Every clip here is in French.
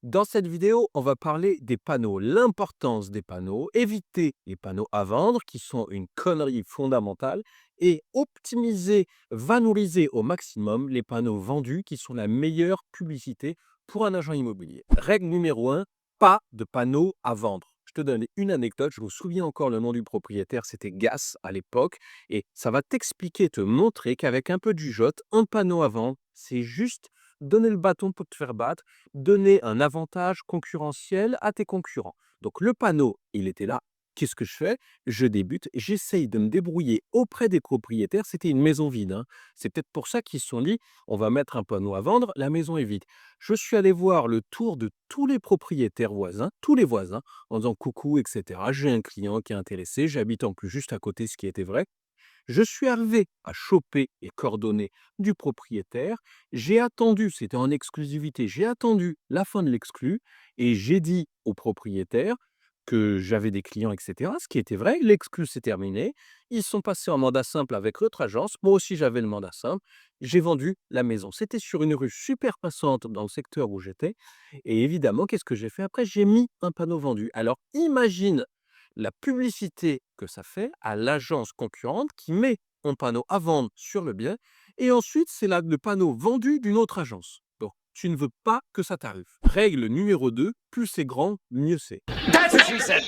Dans cette vidéo, on va parler des panneaux, l'importance des panneaux, éviter les panneaux à vendre qui sont une connerie fondamentale et optimiser, valoriser au maximum les panneaux vendus qui sont la meilleure publicité pour un agent immobilier. Règle numéro un, pas de panneaux à vendre. Je te donne une anecdote, je me souviens encore le nom du propriétaire, c'était Gas à l'époque, et ça va t'expliquer, te montrer qu'avec un peu de jugeote, un panneau à vendre, c'est juste donner le bâton pour te faire battre, donner un avantage concurrentiel à tes concurrents. Donc le panneau, il était là. Qu'est-ce que je fais? Je débute, j'essaye de me débrouiller auprès des propriétaires. C'était une maison vide, hein. C'est peut-être pour ça qu'ils se sont dit, on va mettre un panneau à vendre, la maison est vide. Je suis allé voir le tour de tous les propriétaires voisins, tous les voisins, en disant coucou, etc. J'ai un client qui est intéressé, j'habite en plus juste à côté, ce qui était vrai. Je suis arrivé à choper les coordonnées du propriétaire. J'ai attendu, c'était en exclusivité, j'ai attendu la fin de l'exclu et j'ai dit au propriétaire que j'avais des clients, etc. Ce qui était vrai, l'exclu s'est terminé. Ils sont passés en mandat simple avec l'autre agence. Moi aussi, j'avais le mandat simple. J'ai vendu la maison. C'était sur une rue super passante dans le secteur où j'étais. Et évidemment, qu'est-ce que j'ai fait après? J'ai mis un panneau vendu. Alors, imagine la publicité que ça fait à l'agence concurrente qui met un panneau à vendre sur le bien et ensuite c'est le panneau vendu d'une autre agence. Donc, tu ne veux pas que ça t'arrive. Règle numéro 2, plus c'est grand, mieux c'est. That's what she said.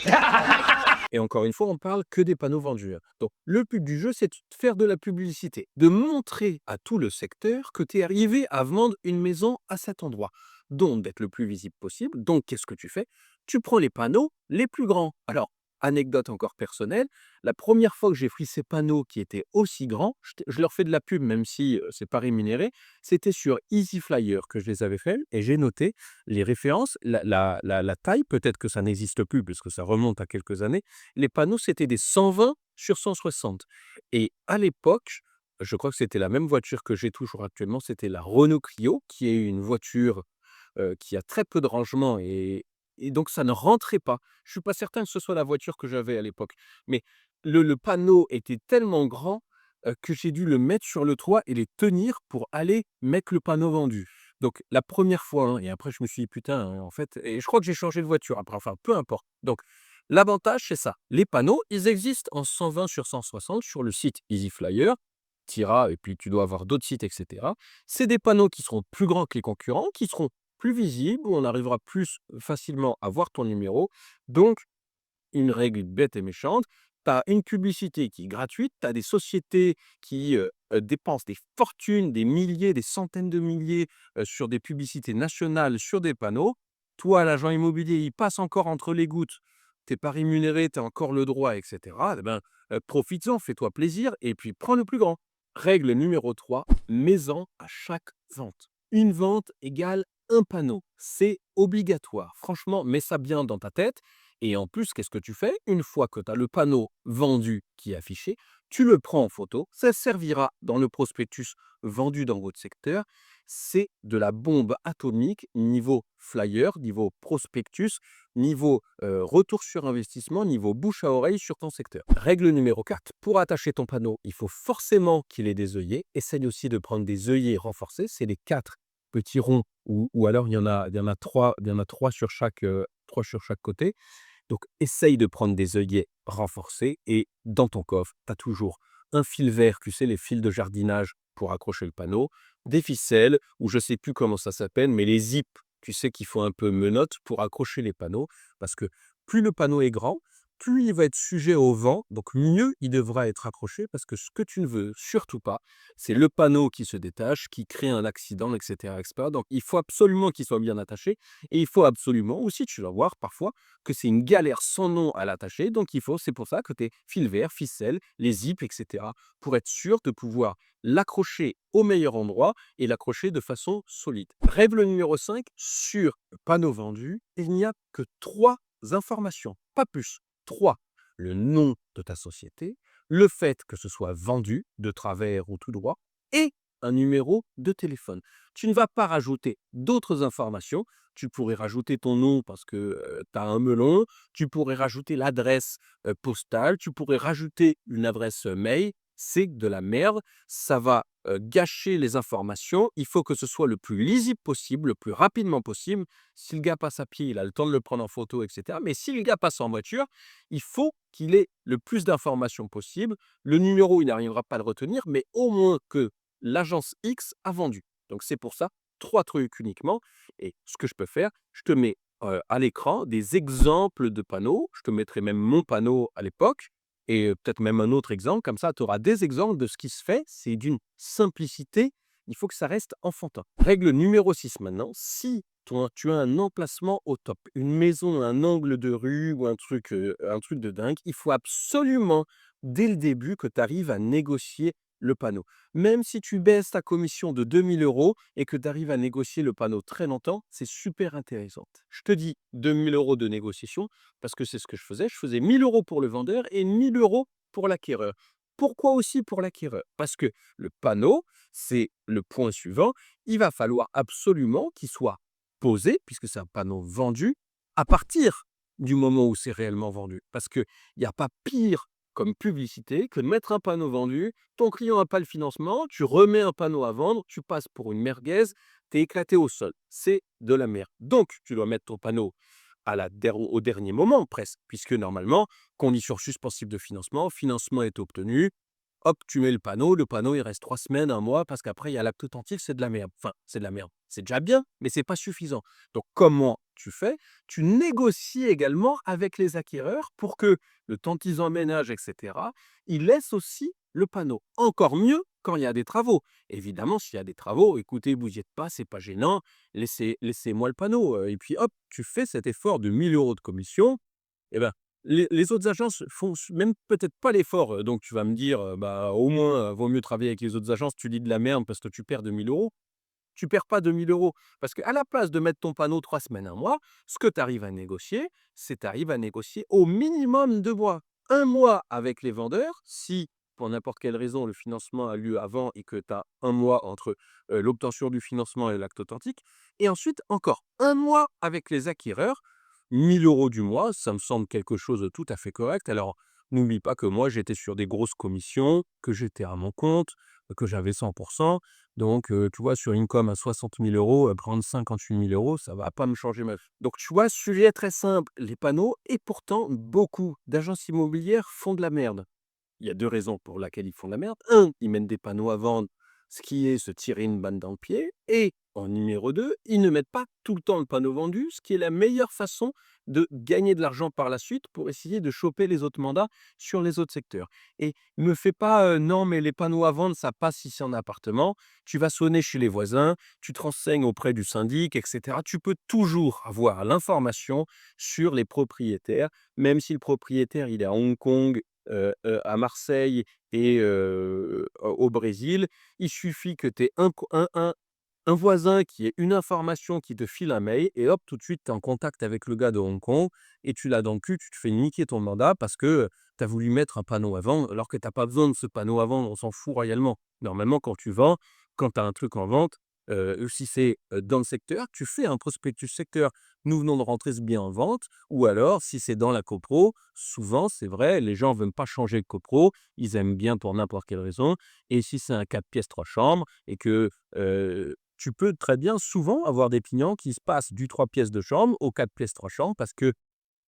Et encore une fois, on parle que des panneaux vendus, hein. Donc, le but du jeu, c'est de faire de la publicité, de montrer à tout le secteur que tu es arrivé à vendre une maison à cet endroit. Donc, d'être le plus visible possible. Donc, qu'est-ce que tu fais? Tu prends les panneaux les plus grands. Alors, anecdote encore personnelle, la première fois que j'ai pris ces panneaux qui étaient aussi grands, je leur fais de la pub, même si c'est pas rémunéré, c'était sur Easy Flyer que je les avais fait et j'ai noté les références, la taille, peut-être que ça n'existe plus puisque ça remonte à quelques années, les panneaux, c'était des 120 sur 160 et à l'époque, je crois que c'était la même voiture que j'ai toujours actuellement, c'était la Renault Clio, qui est une voiture, qui a très peu de rangement et donc ça ne rentrait pas. Je suis pas certain que ce soit la voiture que j'avais à l'époque, mais le panneau était tellement grand, que j'ai dû le mettre sur le toit et les tenir pour aller mettre le panneau vendu. Donc la première fois, hein, et après je me suis dit: «Putain, en fait» et je crois que j'ai changé de voiture après, enfin peu importe. Donc l'avantage, c'est ça. Les panneaux, ils existent en 120 sur 160 sur le site EasyFlyer. Tu iras et puis tu dois avoir d'autres sites, et cetera. C'est des panneaux qui seront plus grands que les concurrents, qui seront plus visibles, où on arrivera plus facilement à voir ton numéro. Donc, une règle bête et méchante, tu as une publicité qui est gratuite, tu as des sociétés qui dépensent des fortunes, des milliers, des centaines de milliers sur des publicités nationales, sur des panneaux. Toi, l'agent immobilier, il passe encore entre les gouttes, tu n'es pas rémunéré, tu as encore le droit, etc. Eh ben, profites-en, fais-toi plaisir et puis prends le plus grand. Règle numéro 3, mets-en à chaque vente. Une vente égale un panneau. C'est obligatoire. Franchement, mets ça bien dans ta tête. Et en plus, qu'est-ce que tu fais? Une fois que tu as le panneau vendu qui est affiché, tu le prends en photo, ça servira dans le prospectus vendu dans votre secteur. C'est de la bombe atomique niveau flyer, niveau prospectus, niveau retour sur investissement, niveau bouche à oreille sur ton secteur. Règle numéro 4, pour attacher ton panneau, il faut forcément qu'il ait des œillets. Essaye aussi de prendre des œillets renforcés, c'est les 4 petits ronds ou alors il y en a 3, il y en a 3 sur chaque, 3 sur chaque côté. Donc, essaye de prendre des œillets renforcés et dans ton coffre, tu as toujours un fil vert, tu sais, les fils de jardinage pour accrocher le panneau, des ficelles, ou je ne sais plus comment ça s'appelle, mais les zips, tu sais, qui font un peu menottes pour accrocher les panneaux, parce que plus le panneau est grand, plus il va être sujet au vent, donc mieux il devra être accroché, parce que ce que tu ne veux surtout pas, c'est le panneau qui se détache, qui crée un accident, etc., etc. Donc, il faut absolument qu'il soit bien attaché, et il faut absolument, aussi tu vas voir parfois, que c'est une galère sans nom à l'attacher. Donc, c'est pour ça que tes fils verts, ficelles, les zips, etc., pour être sûr de pouvoir l'accrocher au meilleur endroit et l'accrocher de façon solide. Règle numéro 5, sur le panneau vendu, il n'y a que 3 informations, pas plus. 3, le nom de ta société, le fait que ce soit vendu de travers ou tout droit et un numéro de téléphone. Tu ne vas pas rajouter d'autres informations. Tu pourrais rajouter ton nom parce que, tu as un melon, tu pourrais rajouter l'adresse, postale, tu pourrais rajouter une adresse, mail. c'est de la merde, ça va gâcher les informations. Il faut que ce soit le plus lisible possible, le plus rapidement possible. Si le gars passe à pied, il a le temps de le prendre en photo, etc. Mais si le gars passe en voiture, il faut qu'il ait le plus d'informations possible. Le numéro, il n'arrivera pas à le retenir, mais au moins que l'agence X a vendu. Donc c'est pour ça, 3 trucs uniquement. Et ce que je peux faire, je te mets à l'écran des exemples de panneaux. Je te mettrai même mon panneau à l'époque et peut-être même un autre exemple. Comme ça, tu auras des exemples de ce qui se fait. C'est d'une simplicité. Il faut que ça reste enfantin. Règle numéro 6 maintenant. Si tu as un emplacement au top, une maison, un angle de rue ou un truc de dingue, il faut absolument, dès le début, que tu arrives à négocier le panneau. Même si tu baisses ta commission de 2 000 € et que tu arrives à négocier le panneau très longtemps, c'est super intéressant. Je te dis 2 000 € de négociation parce que c'est ce que je faisais. Je faisais 1 000 € pour le vendeur et 1 000 € pour l'acquéreur. Pourquoi aussi pour l'acquéreur? Parce que le panneau, c'est le point suivant. Il va falloir absolument qu'il soit posé, puisque c'est un panneau vendu, à partir du moment où c'est réellement vendu. Parce qu'il n'y a pas pire comme publicité que de mettre un panneau vendu, ton client n'a pas le financement, tu remets un panneau à vendre, tu passes pour une merguez, tu es éclaté au sol. C'est de la merde. Donc, tu dois mettre ton panneau au dernier moment presque, puisque normalement, condition suspensive de financement, financement est obtenu, hop, tu mets le panneau il reste 3 semaines, un mois, parce qu'après il y a l'acte authentique, c'est de la merde. Enfin, c'est de la merde. C'est déjà bien, mais c'est pas suffisant. Donc comment tu fais? Tu négocies également avec les acquéreurs pour que le temps qu'ils emménagent, et cetera, ils laissent aussi le panneau. Encore mieux quand il y a des travaux. Évidemment, s'il y a des travaux, écoutez, vous y êtes pas, c'est pas gênant, laissez-moi le panneau, et puis hop, tu fais cet effort de 1 000 € de commission. Eh ben, les autres agences font même peut-être pas l'effort, donc tu vas me dire, bah, au moins, vaut mieux travailler avec les autres agences, tu dis de la merde parce que tu perds 2 000 €. Tu perds pas 2 000 € parce qu'à la place de mettre ton panneau 3 semaines, un mois, ce que tu arrives à négocier, c'est tu arrives à négocier au minimum 2 mois. Un mois avec les vendeurs, si pour n'importe quelle raison le financement a lieu avant et que tu as un mois entre, l'obtention du financement et l'acte authentique, et ensuite encore un mois avec les acquéreurs. 1 000 € du mois, ça me semble quelque chose de tout à fait correct. Alors, n'oublie pas que moi, j'étais sur des grosses commissions, que j'étais à mon compte, que j'avais 100. Donc, tu vois, sur une com à 60 000 €, prendre 58 000 €, ça va pas me changer ma vie. Donc, tu vois, sujet très simple, les panneaux, et pourtant, beaucoup d'agences immobilières font de la merde. Il y a 2 raisons pour lesquelles ils font de la merde. Un, ils mettent des panneaux à vendre, ce qui est se tirer une balle dans le pied. Et en numéro 2, ils ne mettent pas tout le temps le panneau vendu, ce qui est la meilleure façon de gagner de l'argent par la suite pour essayer de choper les autres mandats sur les autres secteurs. Et ne fais pas, non, mais les panneaux à vendre, ça passe si c'est en appartement. Tu vas sonner chez les voisins, tu te renseignes auprès du syndic, et cetera. Tu peux toujours avoir l'information sur les propriétaires, même si le propriétaire, il est à Hong Kong, à Marseille et au Brésil. Il suffit que tu aies un voisin qui ait une information qui te file un mail et hop, tout de suite, tu es en contact avec le gars de Hong Kong et tu l'as dans le cul, tu te fais niquer ton mandat parce que tu as voulu mettre un panneau à vendre alors que tu as pas besoin de ce panneau à vendre, on s'en fout royalement. Normalement, quand tu vends, quand tu as un truc en vente, si c'est, dans le secteur, tu fais un prospectus secteur. Nous venons de rentrer ce bien en vente, ou alors si c'est dans la copro, souvent c'est vrai, les gens veulent pas changer de copro, ils aiment bien pour n'importe quelle raison, et si c'est un 4 pièces 3 chambres et que, tu peux très bien souvent avoir des clients qui se passent du 3 pièces de chambre au 4 pièces 3 chambres parce que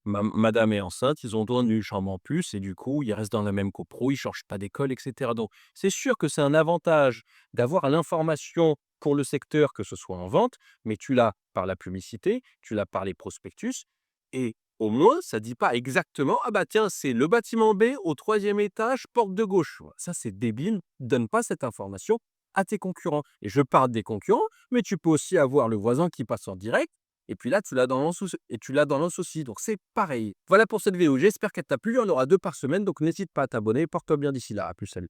madame est enceinte, ils ont besoin d'une chambre en plus et du coup, ils restent dans la même copro, ils ne changent pas d'école, et cetera. Donc, c'est sûr que c'est un avantage d'avoir l'information pour le secteur, que ce soit en vente, mais tu l'as par la publicité, tu l'as par les prospectus, et au moins, ça ne dit pas exactement, ah bah tiens, c'est le bâtiment B au 3e étage, porte de gauche. Ça, c'est débile. Donne pas cette information à tes concurrents. Et je parle des concurrents, mais tu peux aussi avoir le voisin qui passe en direct et puis là, tu l'as dans l'anse et tu l'as dans l'anse aussi, donc c'est pareil. Voilà pour cette vidéo, j'espère qu'elle t'a plu, il y en aura 2 par semaine, donc n'hésite pas à t'abonner. Porte-toi bien d'ici là, à plus, salut.